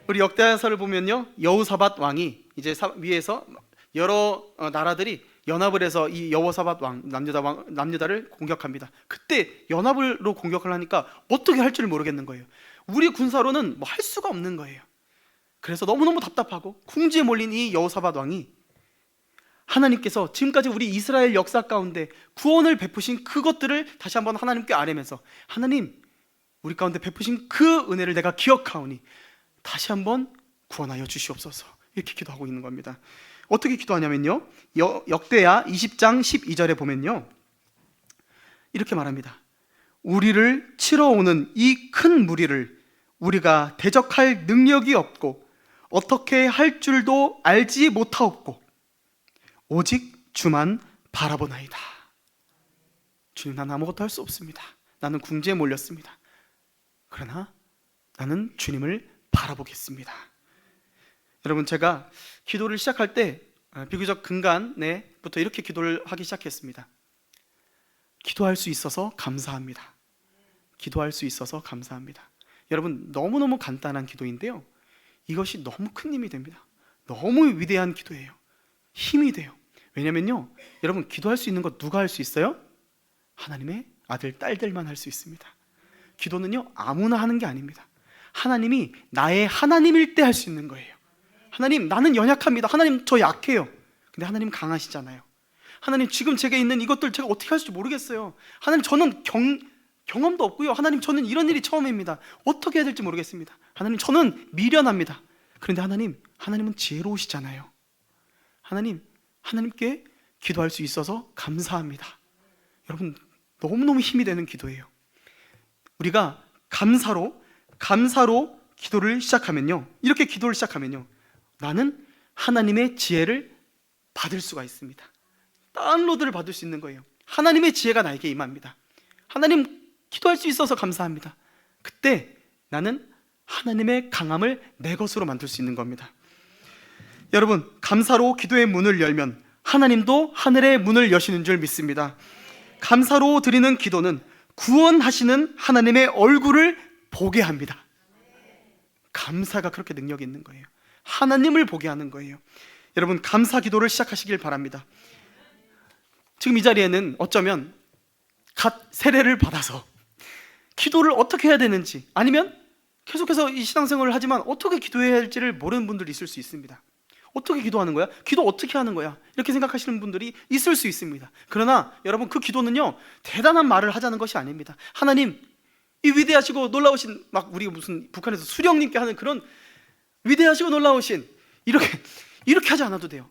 우리 역대하서를 보면요, 여호사밧 왕이 이제 위에서 여러 나라들이 연합을 해서 이 여호사밧 왕 남유다를 공격합니다. 그때 연합으로 공격을 하니까 어떻게 할 줄 모르겠는 거예요. 우리 군사로는 할 수가 없는 거예요. 그래서 너무너무 답답하고 궁지에 몰린 이 여호사밧 왕이 하나님께서 지금까지 우리 이스라엘 역사 가운데 구원을 베푸신 그것들을 다시 한번 하나님께 아뢰면서, 하나님, 우리 가운데 베푸신 그 은혜를 내가 기억하오니 다시 한번 구원하여 주시옵소서, 이렇게 기도하고 있는 겁니다. 어떻게 기도하냐면요, 역대하 20장 12절에 보면요, 이렇게 말합니다. 우리를 치러 오는 이 큰 무리를 우리가 대적할 능력이 없고 어떻게 할 줄도 알지 못하옵고 오직 주만 바라보나이다. 주님, 나는 아무것도 할 수 없습니다. 나는 궁지에 몰렸습니다. 그러나 나는 주님을 바라보겠습니다. 여러분, 제가 기도를 시작할 때 비교적 근간에부터 이렇게 기도를 하기 시작했습니다. 기도할 수 있어서 감사합니다. 기도할 수 있어서 감사합니다. 여러분, 너무너무 간단한 기도인데요, 이것이 너무 큰 힘이 됩니다. 너무 위대한 기도예요. 힘이 돼요. 왜냐면요, 여러분, 기도할 수 있는 것 누가 할 수 있어요? 하나님의 아들, 딸들만 할 수 있습니다. 기도는요, 아무나 하는 게 아닙니다. 하나님이 나의 하나님일 때 할 수 있는 거예요. 하나님, 나는 연약합니다. 하나님, 저 약해요. 근데 하나님 강하시잖아요. 하나님, 지금 제게 있는 이것들 제가 어떻게 할지 모르겠어요. 하나님, 저는 경험도 없고요. 하나님, 저는 이런 일이 처음입니다. 어떻게 해야 될지 모르겠습니다. 하나님, 저는 미련합니다. 그런데 하나님은 지혜로우시잖아요. 하나님께 기도할 수 있어서 감사합니다. 여러분, 너무너무 힘이 되는 기도예요. 우리가 감사로 기도를 시작하면요, 이렇게 기도를 시작하면요, 나는 하나님의 지혜를 받을 수가 있습니다. 다운로드를 받을 수 있는 거예요. 하나님의 지혜가 나에게 임합니다. 하나님, 기도할 수 있어서 감사합니다. 그때 나는 하나님의 강함을 내 것으로 만들 수 있는 겁니다. 여러분, 감사로 기도의 문을 열면 하나님도 하늘의 문을 여시는 줄 믿습니다. 감사로 드리는 기도는 구원하시는 하나님의 얼굴을 보게 합니다. 감사가 그렇게 능력이 있는 거예요. 하나님을 보게 하는 거예요. 여러분, 감사 기도를 시작하시길 바랍니다. 지금 이 자리에는 어쩌면 갓 세례를 받아서 기도를 어떻게 해야 되는지, 아니면 계속해서 이 신앙생활을 하지만 어떻게 기도해야 할지를 모르는 분들이 있을 수 있습니다. 어떻게 기도하는 거야? 기도 어떻게 하는 거야? 이렇게 생각하시는 분들이 있을 수 있습니다. 그러나 여러분, 그 기도는요, 대단한 말을 하자는 것이 아닙니다. 하나님, 이 위대하시고 놀라우신, 막 우리 무슨 북한에서 수령님께 하는 그런 위대하시고 놀라우신, 이렇게 하지 않아도 돼요.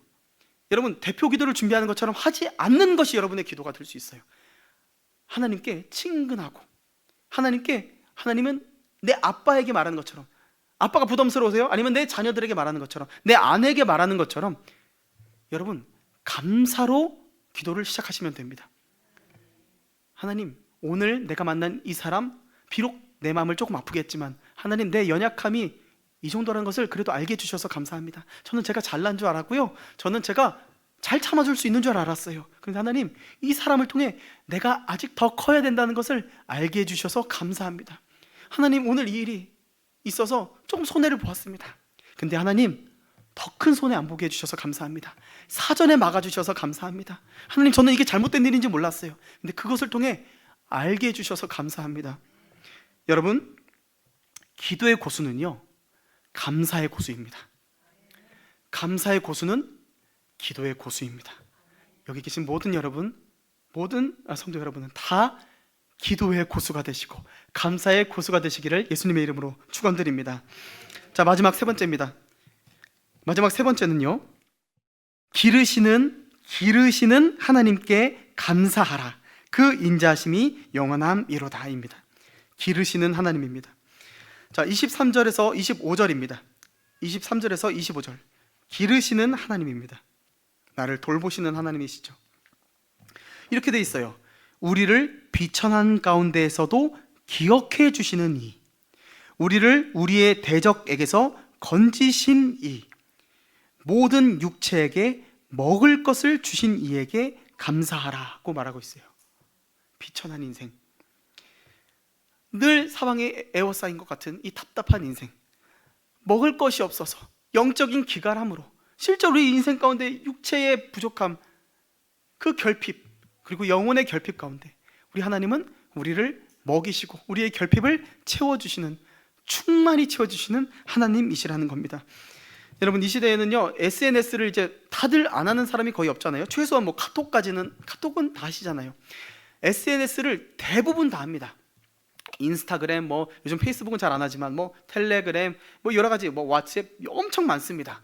여러분, 대표 기도를 준비하는 것처럼 하지 않는 것이 여러분의 기도가 될 수 있어요. 하나님께 친근하고, 하나님은 내 아빠에게 말하는 것처럼, 아빠가 부담스러우세요? 아니면 내 자녀들에게 말하는 것처럼, 내 아내에게 말하는 것처럼, 여러분, 감사로 기도를 시작하시면 됩니다. 하나님, 오늘 내가 만난 이 사람, 비록 내 마음을 조금 아프게 했지만 하나님, 내 연약함이 이 정도라는 것을 그래도 알게 해주셔서 감사합니다. 저는 제가 잘난 줄 알았고요, 저는 제가 잘 참아줄 수 있는 줄 알았어요. 그런데 하나님, 이 사람을 통해 내가 아직 더 커야 된다는 것을 알게 해주셔서 감사합니다. 하나님, 오늘 이 일이 있어서 조금 손해를 보았습니다. 근데 하나님, 더 큰 손해 안 보게 해주셔서 감사합니다. 사전에 막아주셔서 감사합니다. 하나님, 저는 이게 잘못된 일인지 몰랐어요. 근데 그것을 통해 알게 해주셔서 감사합니다. 여러분, 기도의 고수는요, 감사의 고수입니다. 감사의 고수는 기도의 고수입니다. 여기 계신 모든 성도 여러분은 다 기도의 고수가 되시고 감사의 고수가 되시기를 예수님의 이름으로 축원드립니다. 자, 마지막 세 번째입니다. 마지막 세 번째는요, 기르시는 하나님께 감사하라. 그 인자심이 영원함이로다입니다. 기르시는 하나님입니다. 자, 23절에서 25절입니다. 23절에서 25절. 기르시는 하나님입니다. 나를 돌보시는 하나님이시죠. 이렇게 돼 있어요. 우리를 비천한 가운데에서도 기억해 주시는 이, 우리를 우리의 대적에게서 건지신 이, 모든 육체에게 먹을 것을 주신 이에게 감사하라고 말하고 있어요. 비천한 인생, 늘 사방에 에워싸인 것 같은 이 답답한 인생, 먹을 것이 없어서 영적인 기갈함으로, 실제로 우리 인생 가운데 육체의 부족함, 그 결핍, 그리고 영혼의 결핍 가운데 우리 하나님은 우리를 먹이시고 우리의 결핍을 채워주시는, 충만히 채워주시는 하나님이시라는 겁니다. 여러분, 이 시대에는요 SNS를 이제 다들 안 하는 사람이 거의 없잖아요. 최소한 뭐 카톡은 다 하시잖아요. SNS를 대부분 다 합니다. 인스타그램, 뭐 요즘 페이스북은 잘 안 하지만 뭐 텔레그램, 뭐 여러 가지, 뭐 왓츠앱 엄청 많습니다.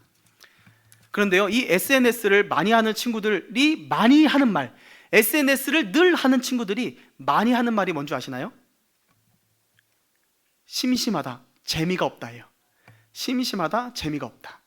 그런데요, 이 SNS를 많이 하는 친구들이 많이 하는 말, SNS를 늘 하는 친구들이 많이 하는 말이 뭔지 아시나요? 심심하다, 재미가 없다예요. 심심하다, 재미가 없다.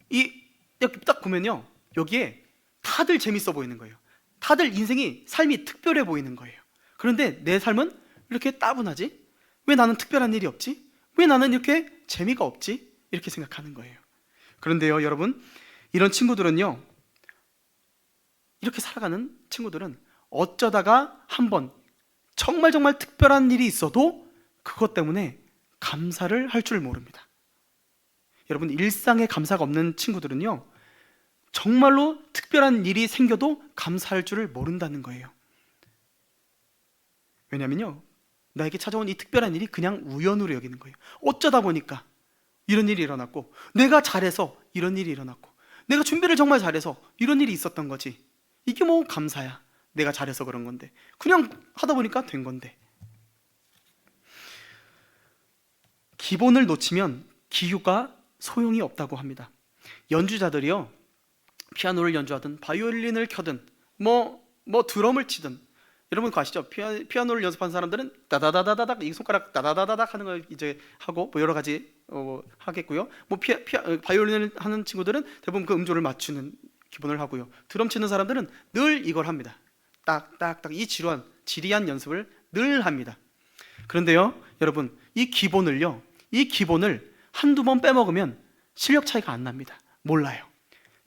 이렇게 딱 보면요, 여기에 다들 재밌어 보이는 거예요. 다들 인생이, 삶이 특별해 보이는 거예요. 그런데 내 삶은 이렇게 따분하지? 왜 나는 특별한 일이 없지? 왜 나는 이렇게 재미가 없지? 이렇게 생각하는 거예요. 그런데요, 여러분, 이런 친구들은요, 이렇게 살아가는 친구들은 어쩌다가 한번 정말 특별한 일이 있어도 그것 때문에 감사를 할 줄 모릅니다. 여러분, 일상에 감사가 없는 친구들은요, 정말로 특별한 일이 생겨도 감사할 줄을 모른다는 거예요. 왜냐면요, 나에게 찾아온 이 특별한 일이 그냥 우연으로 여기는 거예요. 어쩌다 보니까 이런 일이 일어났고, 내가 잘해서 이런 일이 일어났고, 내가 준비를 정말 잘해서 이런 일이 있었던 거지. 이게 뭐 감사야. 내가 잘해서 그런 건데, 그냥 하다 보니까 된 건데. 기본을 놓치면 기교가 소용이 없다고 합니다. 연주자들이요, 피아노를 연주하든 바이올린을 켜든 뭐 드럼을 치든, 여러분 그거 아시죠? 피아노를 연습하는 사람들은 따다다다닥, 이 손가락 따다다다닥 하는 걸 이제 하고, 뭐 여러 가지 하겠고요. 뭐 바이올린을 하는 친구들은 대부분 그 음조를 맞추는 기본을 하고요. 드럼 치는 사람들은 늘 이걸 합니다. 딱딱딱, 이 지리한 연습을 늘 합니다. 그런데요, 여러분, 이 기본을 한두 번 빼먹으면 실력 차이가 안 납니다. 몰라요.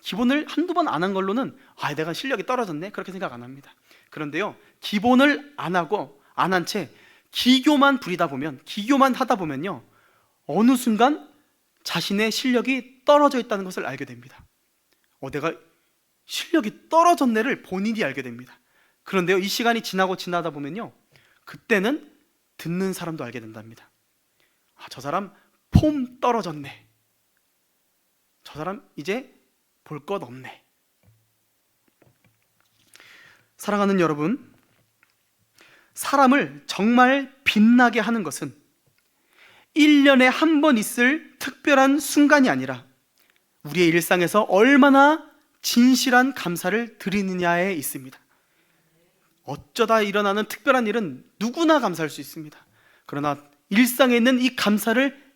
기본을 한두 번 안 한 걸로는 내가 실력이 떨어졌네, 그렇게 생각 안 합니다. 그런데요, 기본을 안 하고 안 한 채 기교만 부리다 보면, 기교만 하다 보면요, 어느 순간 자신의 실력이 떨어져 있다는 것을 알게 됩니다. 내가 실력이 떨어졌네를 본인이 알게 됩니다. 그런데요, 이 시간이 지나다 보면요, 그때는 듣는 사람도 알게 된답니다. 저 사람 폼 떨어졌네, 저 사람 이제 볼 것 없네. 사랑하는 여러분, 사람을 정말 빛나게 하는 것은 1년에 한 번 있을 특별한 순간이 아니라 우리의 일상에서 얼마나 진실한 감사를 드리느냐에 있습니다. 어쩌다 일어나는 특별한 일은 누구나 감사할 수 있습니다. 그러나 일상에 있는 이 감사를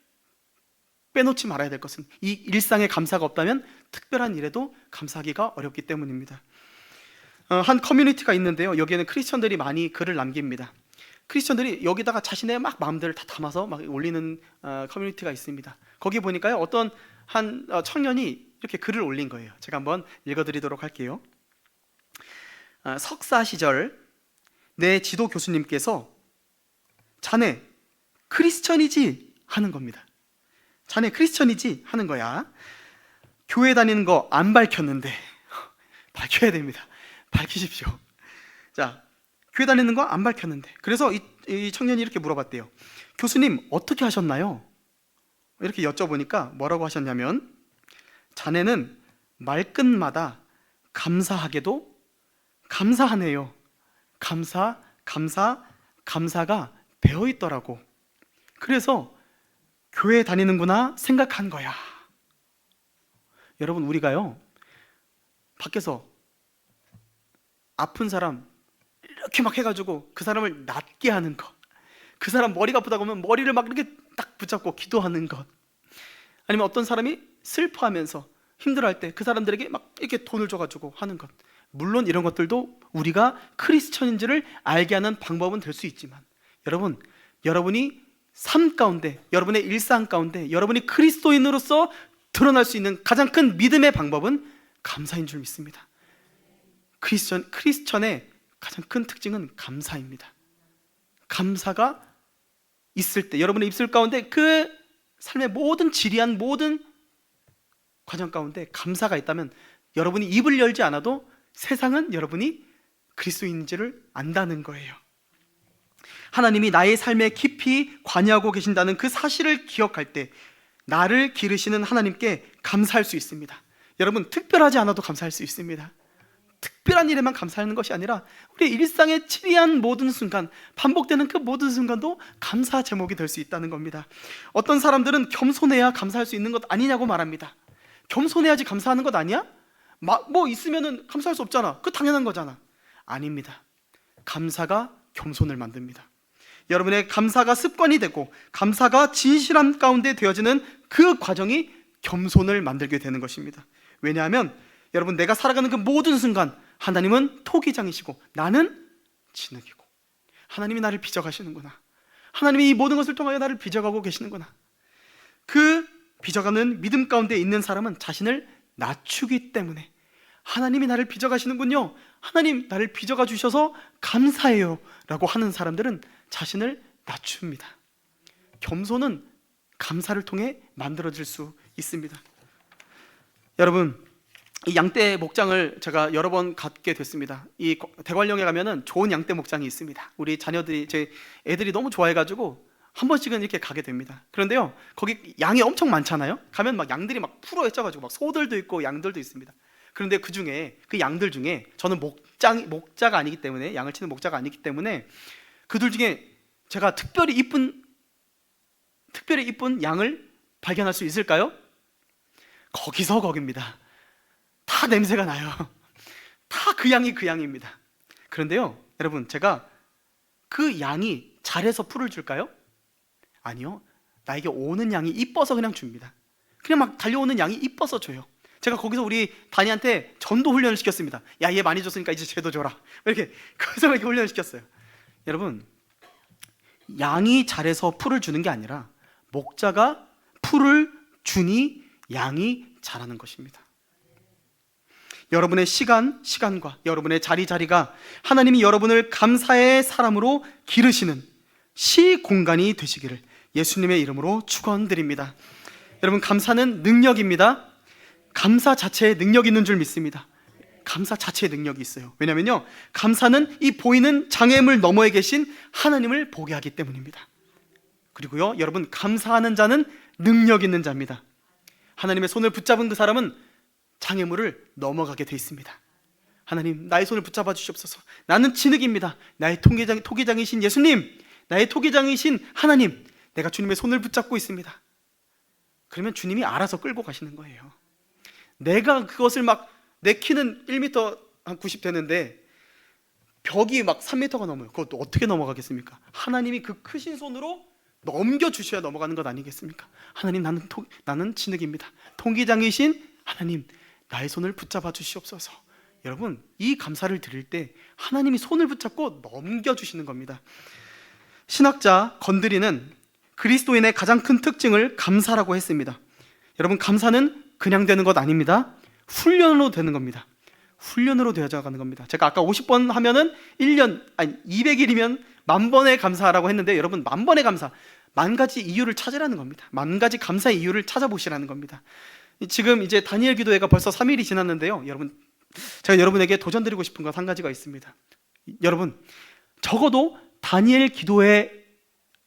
빼놓지 말아야 될 것은, 이 일상에 감사가 없다면 특별한 일에도 감사하기가 어렵기 때문입니다. 한 커뮤니티가 있는데요, 여기에는 크리스천들이 많이 글을 남깁니다. 크리스천들이 여기다가 자신의 막 마음들을 다 담아서 막 올리는 커뮤니티가 있습니다. 거기 보니까요, 어떤 한 청년이 이렇게 글을 올린 거예요. 제가 한번 읽어드리도록 할게요. 석사 시절 내 지도 교수님께서 자네 크리스천이지? 하는 겁니다. 자네 크리스천이지? 하는 거야. 교회 다니는 거 안 밝혔는데 밝혀야 됩니다. 밝히십시오. 자, 교회 다니는 거 안 밝혔는데, 그래서 이 청년이 이렇게 물어봤대요. 교수님, 어떻게 하셨나요? 이렇게 여쭤보니까 뭐라고 하셨냐면, 자네는 말끝마다 감사하게도 감사하네요. 감사가 배어 있더라고. 그래서 교회 다니는구나 생각한 거야. 여러분, 우리가요, 밖에서 아픈 사람 이렇게 막 해가지고 그 사람을 낫게 하는 것, 그 사람 머리가 아프다고 하면 머리를 막 이렇게 딱 붙잡고 기도하는 것, 아니면 어떤 사람이 슬퍼하면서 힘들어할 때 그 사람들에게 막 이렇게 돈을 줘가지고 하는 것, 물론 이런 것들도 우리가 크리스천인지를 알게 하는 방법은 될 수 있지만, 여러분, 여러분이 삶 가운데, 여러분의 일상 가운데 여러분이 그리스도인으로서 드러날 수 있는 가장 큰 믿음의 방법은 감사인 줄 믿습니다. 크리스천의 가장 큰 특징은 감사입니다. 감사가 있을 때, 여러분의 입술 가운데 그 삶의 모든 지리한 모든 과정 가운데 감사가 있다면, 여러분이 입을 열지 않아도 세상은 여러분이 그리스도인인지를 안다는 거예요. 하나님이 나의 삶에 깊이 관여하고 계신다는 그 사실을 기억할 때 나를 기르시는 하나님께 감사할 수 있습니다. 여러분, 특별하지 않아도 감사할 수 있습니다. 특별한 일에만 감사하는 것이 아니라 우리 일상의 치리한 모든 순간, 반복되는 그 모든 순간도 감사 제목이 될 수 있다는 겁니다. 어떤 사람들은 겸손해야 감사할 수 있는 것 아니냐고 말합니다. 겸손해야지 감사하는 것 아니야? 뭐 있으면 감사할 수 없잖아. 그 당연한 거잖아. 아닙니다. 감사가 겸손을 만듭니다. 여러분의 감사가 습관이 되고 감사가 진실함 가운데 되어지는 그 과정이 겸손을 만들게 되는 것입니다. 왜냐하면 여러분, 내가 살아가는 그 모든 순간 하나님은 토기장이시고 나는 진흙이고, 하나님이 나를 빚어가시는구나. 하나님이 이 모든 것을 통하여 나를 빚어가고 계시는구나. 그 빚어가는 믿음 가운데 있는 사람은 자신을 낮추기 때문에 하나님이 나를 빚어가시는군요, 하나님 나를 빚어가 주셔서 감사해요 라고 하는 사람들은 자신을 낮춥니다. 겸손은 감사를 통해 만들어질 수 있습니다. 여러분, 이 양떼 목장을 제가 여러 번 갖게 됐습니다. 이 대관령에 가면은 좋은 양떼 목장이 있습니다. 우리 자녀들이, 제 애들이 너무 좋아해가지고 한 번씩은 이렇게 가게 됩니다. 그런데요, 거기 양이 엄청 많잖아요. 가면 막 양들이 막 풀어 헤쳐가지고 막 소들도 있고 양들도 있습니다. 그런데 그 중에, 그 양들 중에, 저는 목자가 아니기 때문에, 양을 치는 목자가 아니기 때문에 그들 중에 제가 특별히 이쁜 양을 발견할 수 있을까요? 거기서 거깁니다. 다 냄새가 나요. 다 그 양이 그 양입니다. 그런데요, 여러분, 제가 그 양이 잘해서 풀을 줄까요? 아니요. 나에게 오는 양이 이뻐서 그냥 줍니다. 그냥 막 달려오는 양이 이뻐서 줘요. 제가 거기서 우리 다니한테 전도 훈련을 시켰습니다. 야, 얘 많이 줬으니까 이제 쟤도 줘라. 이렇게, 그래서 이렇게 훈련을 시켰어요. 여러분, 양이 잘해서 풀을 주는 게 아니라 목자가 풀을 주니 양이 자라는 것입니다. 여러분의 시간과 여러분의 자리가 하나님이 여러분을 감사의 사람으로 기르시는 시공간이 되시기를 예수님의 이름으로 축원드립니다. 여러분, 감사는 능력입니다. 감사 자체에 능력이 있는 줄 믿습니다. 감사 자체에 능력이 있어요. 왜냐면요, 감사는 이 보이는 장애물 너머에 계신 하나님을 보게 하기 때문입니다. 그리고요, 여러분, 감사하는 자는 능력 있는 자입니다. 하나님의 손을 붙잡은 그 사람은 장애물을 넘어가게 돼 있습니다. 하나님, 나의 손을 붙잡아 주시옵소서. 나는 진흙입니다. 나의 토기장이신 예수님, 나의 토기장이신 하나님, 내가 주님의 손을 붙잡고 있습니다. 그러면 주님이 알아서 끌고 가시는 거예요. 내가 그것을 막, 내 키는 1m 한 90 되는데 벽이 막 3m가 넘어요. 그것도 어떻게 넘어가겠습니까? 하나님이 그 크신 손으로 넘겨주셔야 넘어가는 것 아니겠습니까? 하나님, 나는 진흙입니다. 통기장이신 하나님, 나의 손을 붙잡아 주시옵소서. 여러분, 이 감사를 드릴 때 하나님이 손을 붙잡고 넘겨주시는 겁니다. 신학자 건드리는 그리스도인의 가장 큰 특징을 감사라고 했습니다. 여러분, 감사는 그냥 되는 것 아닙니다. 훈련으로 되는 겁니다. 훈련으로 되어가는 겁니다. 제가 아까 50번 하면은 200일이면 10,000번의 감사라고 했는데, 여러분, 10,000번의 감사, 10,000가지 이유를 찾으라는 겁니다. 10,000가지 감사의 이유를 찾아보시라는 겁니다. 지금 이제 다니엘 기도회가 벌써 3일이 지났는데요, 여러분, 제가 여러분에게 도전드리고 싶은 것 한 가지가 있습니다. 여러분, 적어도 다니엘 기도회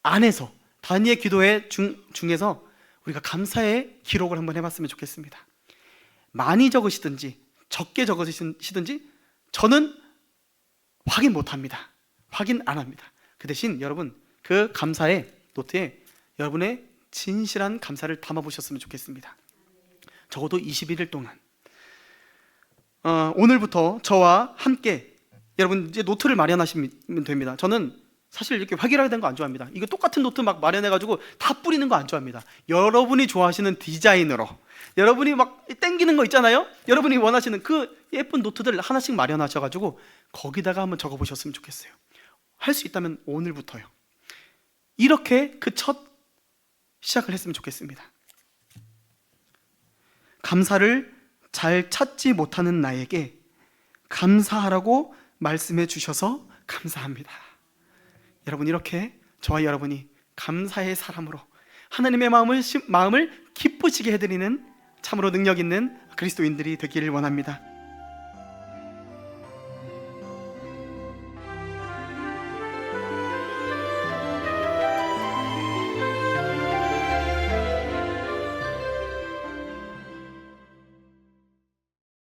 안에서, 다니엘 기도회 중에서 우리가 감사의 기록을 한번 해봤으면 좋겠습니다. 많이 적으시든지 적게 적으시든지 저는 확인 못합니다. 확인 안 합니다. 그 대신 여러분, 그 감사의 노트에 여러분의 진실한 감사를 담아보셨으면 좋겠습니다. 적어도 21일 동안 오늘부터 저와 함께 여러분 이제 노트를 마련하시면 됩니다. 저는 사실 이렇게 획일화된 거 안 좋아합니다. 이거 똑같은 노트 막 마련해가지고 다 뿌리는 거 안 좋아합니다. 여러분이 좋아하시는 디자인으로, 여러분이 막 땡기는 거 있잖아요. 여러분이 원하시는 그 예쁜 노트들 하나씩 마련하셔가지고 거기다가 한번 적어보셨으면 좋겠어요. 할 수 있다면 오늘부터요. 이렇게 그 첫 시작을 했으면 좋겠습니다. 감사를 잘 찾지 못하는 나에게 감사하라고 말씀해 주셔서 감사합니다. 여러분, 이렇게 저와 여러분이 감사의 사람으로 하나님의 마음을 기쁘시게 해드리는 참으로 능력 있는 그리스도인들이 되기를 원합니다.